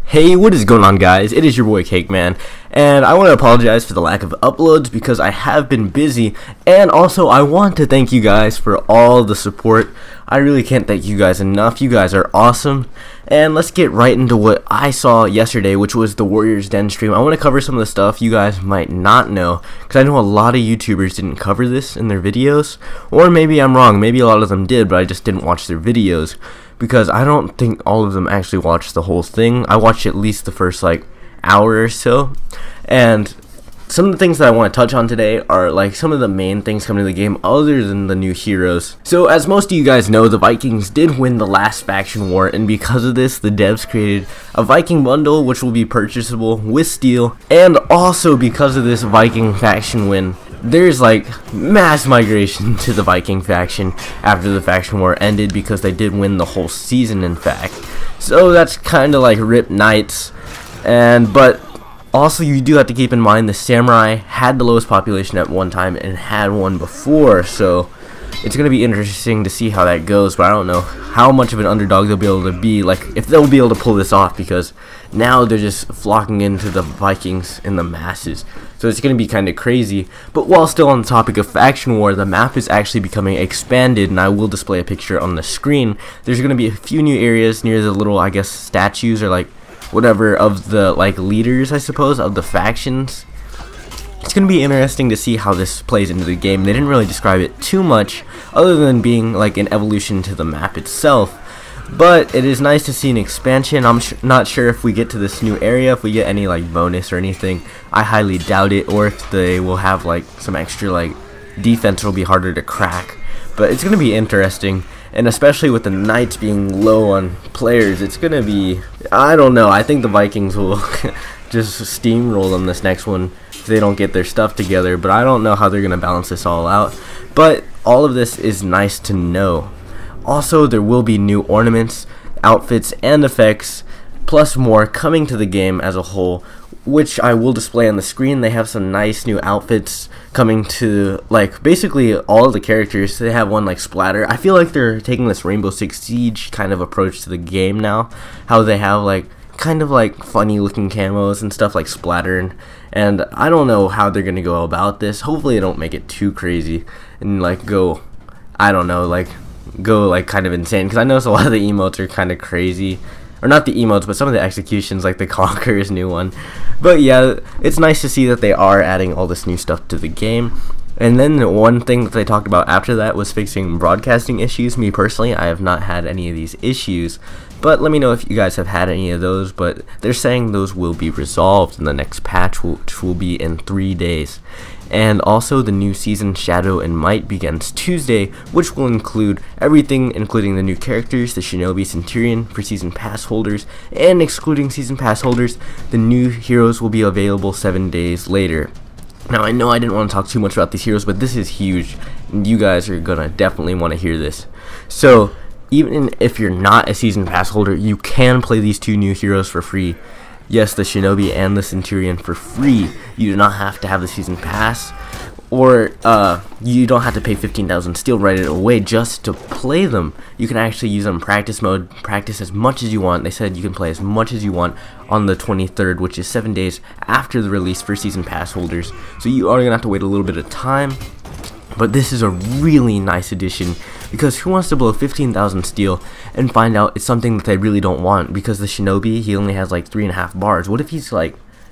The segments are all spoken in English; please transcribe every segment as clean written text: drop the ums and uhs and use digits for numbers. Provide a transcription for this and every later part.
Hey, what is going on, guys? It is your boy Cake Man, and I want to apologize for the lack of uploads because I have been busy, and also I want to thank you guys for all the support. I really can't thank you guys enough. You guys are awesome. And let's get right into what I saw yesterday, which was the Warriors Den stream. I want to cover some of the stuff you guys might not know, because I know a lot of YouTubers didn't cover this in their videos, or maybe I'm wrong, maybe a lot of them did, but I just didn't watch their videos, because I don't think all of them actually watched the whole thing. I watched at least the first hour or so, and some of the things that I want to touch on today are some of the main things coming to the game other than the new heroes. So as most of you guys know, the Vikings did win the last faction war, and because of this, the devs created a Viking bundle which will be purchasable with steel, and also because of this Viking faction win, there's mass migration to the Viking faction after the faction war ended, because they did win the whole season, in fact. So that's kind of like Rip Knights. But also, you do have to keep in mind the Samurai had the lowest population at one time and had one before, so it's going to be interesting to see how that goes. But I don't know how much of an underdog they'll be able to be, if they'll be able to pull this off, because now they're just flocking into the Vikings in the masses. So it's going to be kind of crazy. But while still on the topic of faction war, the map is actually becoming expanded, and I will display a picture on the screen. There's going to be a few new areas near the little, I guess, statues or whatever of the leaders, I suppose, of the factions. It's going to be interesting to see how this plays into the game. They didn't really describe it too much other than being an evolution to the map itself, but it is nice to see an expansion. I'm not sure if we get to this new area, if we get any bonus or anything. I highly doubt it, or if they will have some extra defense will be harder to crack, but it's going to be interesting. And especially with the Knights being low on players, it's going to be, I don't know, I think the Vikings will just steamroll them this next one if they don't get their stuff together. But I don't know how they're going to balance this all out. But all of this is nice to know. Also, there will be new ornaments, outfits, and effects, plus more coming to the game as a whole, which I will display on the screen. They have some nice new outfits coming to basically all of the characters. They have one Splatter. I feel like they're taking this Rainbow Six Siege kind of approach to the game now, how they have kind of funny looking camos and stuff like Splatter, and I don't know how they're gonna go about this. Hopefully they don't make it too crazy and go, I don't know, go kind of insane, because I notice a lot of the emotes are kind of crazy. Or not the emotes, but some of the executions, like the Conqueror's new one. But yeah, it's nice to see that they are adding all this new stuff to the game. And then one thing that they talked about after that was fixing broadcasting issues. Me personally, I have not had any of these issues, but let me know if you guys have had any of those. But they're saying those will be resolved in the next patch, which will be in 3 days. And also, the new season Shadow and Might begins Tuesday, which will include everything, including the new characters, the Shinobi Centurion for season pass holders, and excluding season pass holders, the new heroes will be available 7 days later. Now, I know I didn't want to talk too much about these heroes, but this is huge, and you guys are gonna definitely want to hear this. So, even if you're not a season pass holder, you can play these two new heroes for free. Yes, the Shinobi and the Centurion for free. You do not have to have the season pass, or you don't have to pay 15,000 steel right away just to play them. You can actually use them in practice mode, practice as much as you want. They said you can play as much as you want on the 23rd, which is 7 days after the release for season pass holders. So you are going to have to wait a little bit of time. But this is a really nice addition, because who wants to blow 15,000 steel and find out it's something that they really don't want? Because the Shinobi, he only has 3.5 bars. What if he's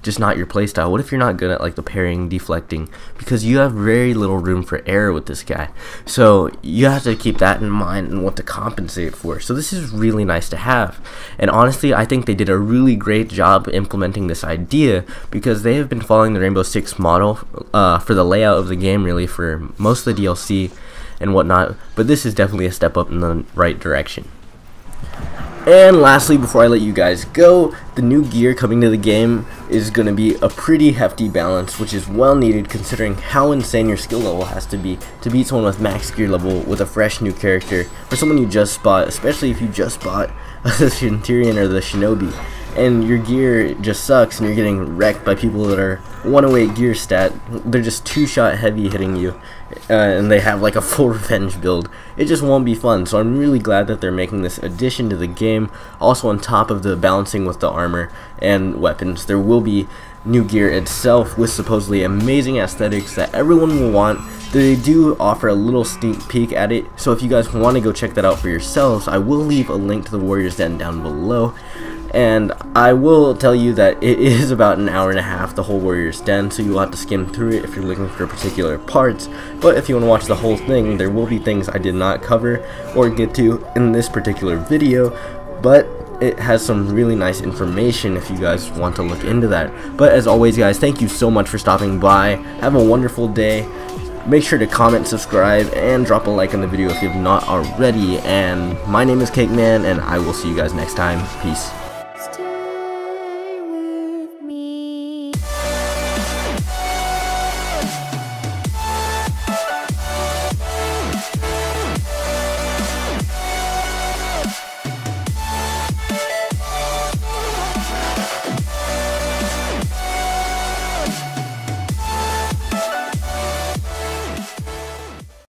just not your playstyle? What if you're not good at the parrying, deflecting? Because you have very little room for error with this guy. So you have to keep that in mind and what to compensate for. So this is really nice to have. And honestly, I think they did a really great job implementing this idea, because they have been following the Rainbow Six model for the layout of the game, really, for most of the DLC and whatnot. But this is definitely a step up in the right direction. And lastly, before I let you guys go, the new gear coming to the game is going to be a pretty hefty balance, which is well needed considering how insane your skill level has to be to beat someone with max gear level with a fresh new character, for someone you just bought, especially if you just bought the Centurion or the Shinobi. and your gear just sucks and you're getting wrecked by people that are 108 gear stat. They're just 2-shot heavy hitting you, and they have like a full revenge build. It just won't be fun. So I'm really glad that they're making this addition to the game. Also, on top of the balancing with the armor and weapons, there will be new gear itself with supposedly amazing aesthetics that everyone will want. They do offer a little sneak peek at it, so if you guys want to go check that out for yourselves, I will leave a link to the Warrior's Den down below. And I will tell you that it is about an hour and a half, the whole Warrior's Den, so you'll have to skim through it if you're looking for particular parts. But if you want to watch the whole thing, there will be things I did not cover or get to in this particular video, but it has some really nice information if you guys want to look into that. But as always, guys, thank you so much for stopping by. Have a wonderful day. Make sure to comment, subscribe, and drop a like on the video if you have not already. And my name is Cake Man, and I will see you guys next time. Peace.